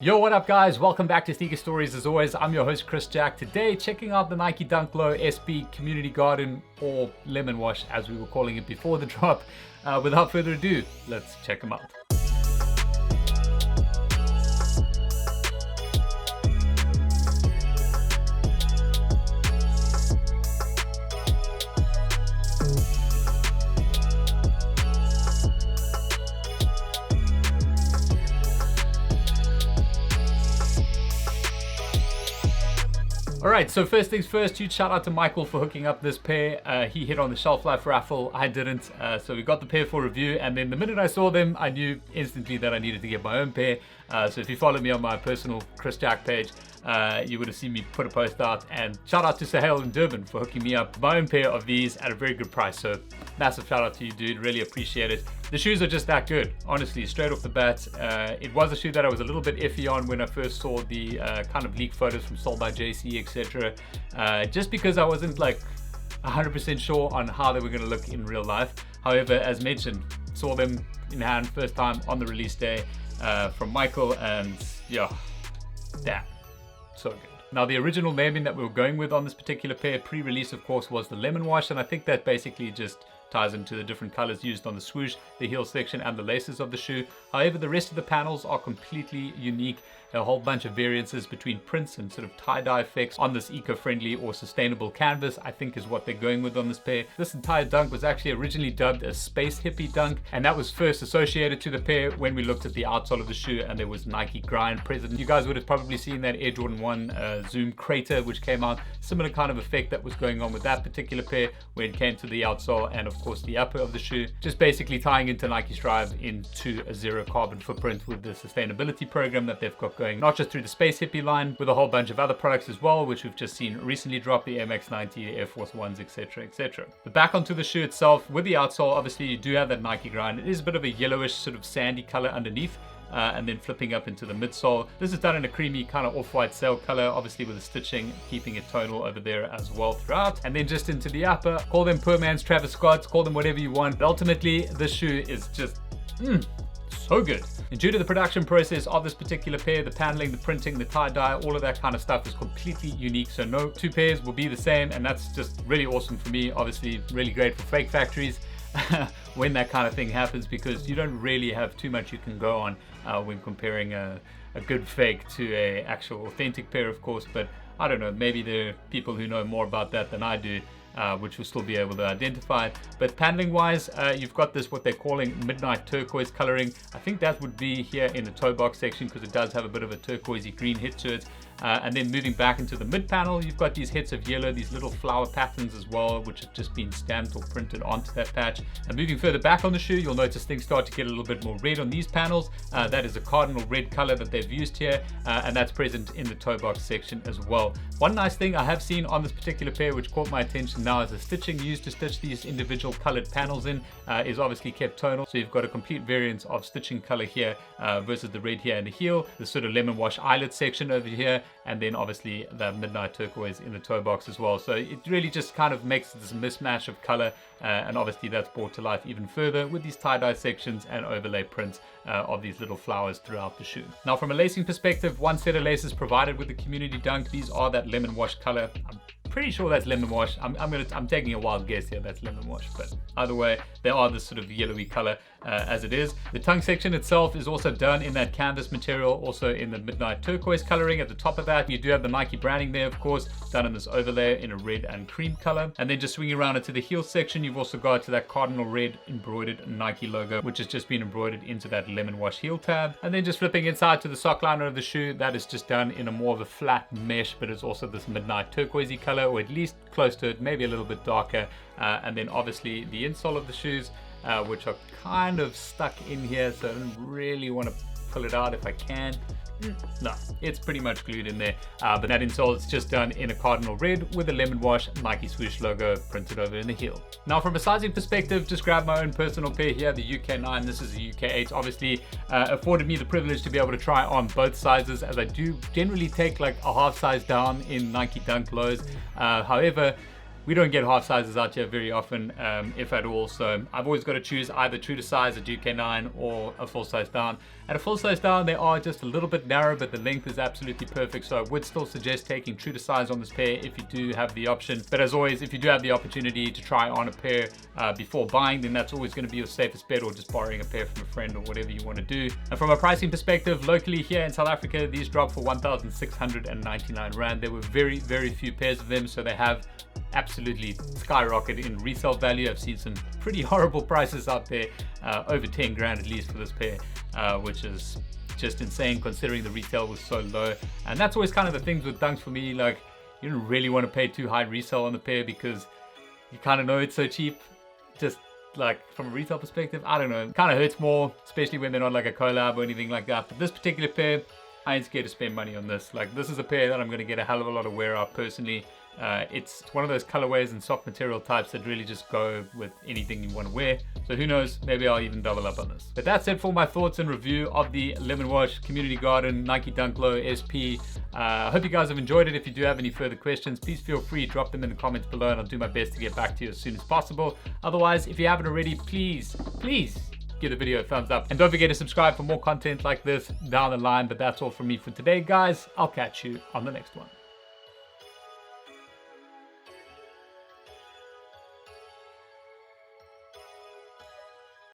Yo, what up guys? Welcome back to Sneaker Stories. As always, I'm your host Chris Jack. Today, checking out the Nike Dunk Low SB Community Garden, or Lemon Wash as we were calling it before the drop. Without further ado, let's check them out. Alright, so first things first, huge shout out to Michael for hooking up this pair. He hit on the shelf life raffle, I didn't, so we got the pair for review, and then the minute I saw them, I knew instantly that I needed to get my own pair. So if you follow me on my personal Chris Jack page, you would have seen me put a post out, and shout out to Sahel in Durban for hooking me up my own pair of these at a very good price. So massive shout out to you, dude, really appreciate it. The shoes are just that good, honestly, straight off the bat. It was a shoe that I was a little bit iffy on when I first saw the kind of leaked photos from Sold by JC, etc. Just because I wasn't like 100% sure on how they were going to look in real life. However, as mentioned, saw them in hand first time on the release day from Michael, and yeah, damn, so good. Now, the original naming that we were going with on this particular pair pre-release, of course, was the Lemon Wash, and I think that basically just ties into the different colors used on the swoosh, the heel section, and the laces of the shoe. However, the rest of the panels are completely unique. A whole bunch of variances between prints and sort of tie-dye effects on this eco-friendly or sustainable canvas, I think is what they're going with on this pair. This entire dunk was actually originally dubbed a Space Hippie dunk, and that was first associated to the pair when we looked at the outsole of the shoe and there was Nike grind present. You guys would have probably seen that Air Jordan 1 Zoom Crater, which came out. Similar kind of effect that was going on with that particular pair when it came to the outsole and of course the upper of the shoe. Just basically tying into Nike's drive into a zero carbon footprint with the sustainability program that they've got going, not just through the Space Hippie line, with a whole bunch of other products as well, which we've just seen recently drop, the MX-90, the Air Force Ones, etc, etc. The back onto the shoe itself, with the outsole, obviously you do have that Nike grind. It is a bit of a yellowish sort of sandy color underneath, and then flipping up into the midsole. This is done in a creamy kind of off-white sail color, obviously with the stitching, keeping it tonal over there as well throughout. And then just into the upper, call them poor man's Travis Scotts, call them whatever you want. But ultimately, this shoe is just, so good. And due to the production process of this particular pair, the paneling, the printing, the tie-dye, all of that kind of stuff is completely unique. So no two pairs will be the same, and that's just really awesome for me. Obviously, really great for fake factories when that kind of thing happens, because you don't really have too much you can go on when comparing a good fake to a actual authentic pair, of course. But I don't know, maybe there are people who know more about that than I do, which will still be able to identify. But paneling wise, you've got this, what they're calling midnight turquoise coloring. I think that would be here in the toe box section, because it does have a bit of a turquoisey green hit to it. And then moving back into the mid panel, you've got these hits of yellow, these little flower patterns as well, which have just been stamped or printed onto that patch. And moving further back on the shoe, you'll notice things start to get a little bit more red on these panels. That is a cardinal red color that they've used here, and that's present in the toe box section as well. One nice thing I have seen on this particular pair, which caught my attention now, is the stitching used to stitch these individual colored panels in is obviously kept tonal. So you've got a complete variance of stitching color here versus the red here in the heel, the sort of lemon wash eyelet section over here, and then obviously the midnight turquoise in the toe box as well. So it really just kind of makes this mismatch of color, and obviously that's brought to life even further with these tie-dye sections and overlay prints of these little flowers throughout the shoe. Now, from a lacing perspective, one set of laces provided with the Community Dunk. These are that lemon wash color. I'm pretty sure that's lemon wash. I'm taking a wild guess here, that's lemon wash, but either way, they are this sort of yellowy color as it is. The tongue section itself is also done in that canvas material, also in the midnight turquoise coloring. At the top of that, you do have the Nike branding there, of course, done in this overlay in a red and cream color. And then just swinging around into the heel section, you've also got to that cardinal red embroidered Nike logo, which has just been embroidered into that lemon wash heel tab. And then just flipping inside to the sock liner of the shoe, that is just done in a more of a flat mesh, but it's also this midnight turquoisey color, or at least close to it, maybe a little bit darker. And then obviously the insole of the shoes, which are kind of stuck in here, so I don't really want to pull it out if I can. No, it's pretty much glued in there, but that insole is just done in a cardinal red with a lemon wash Nike swoosh logo printed over in the heel. Now, from a sizing perspective, just grab my own personal pair here, the UK 9. This is the UK 8. Obviously afforded me the privilege to be able to try on both sizes, as I do generally take like a half size down in Nike Dunk Lows. However, We don't get half sizes out here very often, if at all, so I've always got to choose either true to size, a UK9, or a full size down. At a full size down, they are just a little bit narrow, but the length is absolutely perfect, so I would still suggest taking true to size on this pair if you do have the option. But as always, if you do have the opportunity to try on a pair before buying, then that's always going to be your safest bet, or just borrowing a pair from a friend or whatever you want to do. And from a pricing perspective, locally here in South Africa, these dropped for 1,699 Rand. There were very, very few pairs of them, so they have absolutely skyrocketed in resale value. I've seen some pretty horrible prices out there, over 10 grand at least for this pair, which is just insane considering the retail was so low. And that's always kind of the things with dunks for me, like you don't really want to pay too high resale on the pair because you kind of know it's so cheap. Just like from a retail perspective, I don't know, it kind of hurts more, especially when they're not like a collab or anything like that. But this particular pair, I ain't scared to spend money on this. Like, this is a pair that I'm going to get a hell of a lot of wear out personally. It's one of those colorways and soft material types that really just go with anything you want to wear. So who knows, maybe I'll even double up on this. But that's it for my thoughts and review of the Lemon Wash Community Garden Nike Dunk Low SP. I hope you guys have enjoyed it. If you do have any further questions, please feel free, drop them in the comments below, and I'll do my best to get back to you as soon as possible. Otherwise, if you haven't already, please give the video a thumbs up. And don't forget to subscribe for more content like this down the line. But that's all from me for today, guys. I'll catch you on the next one.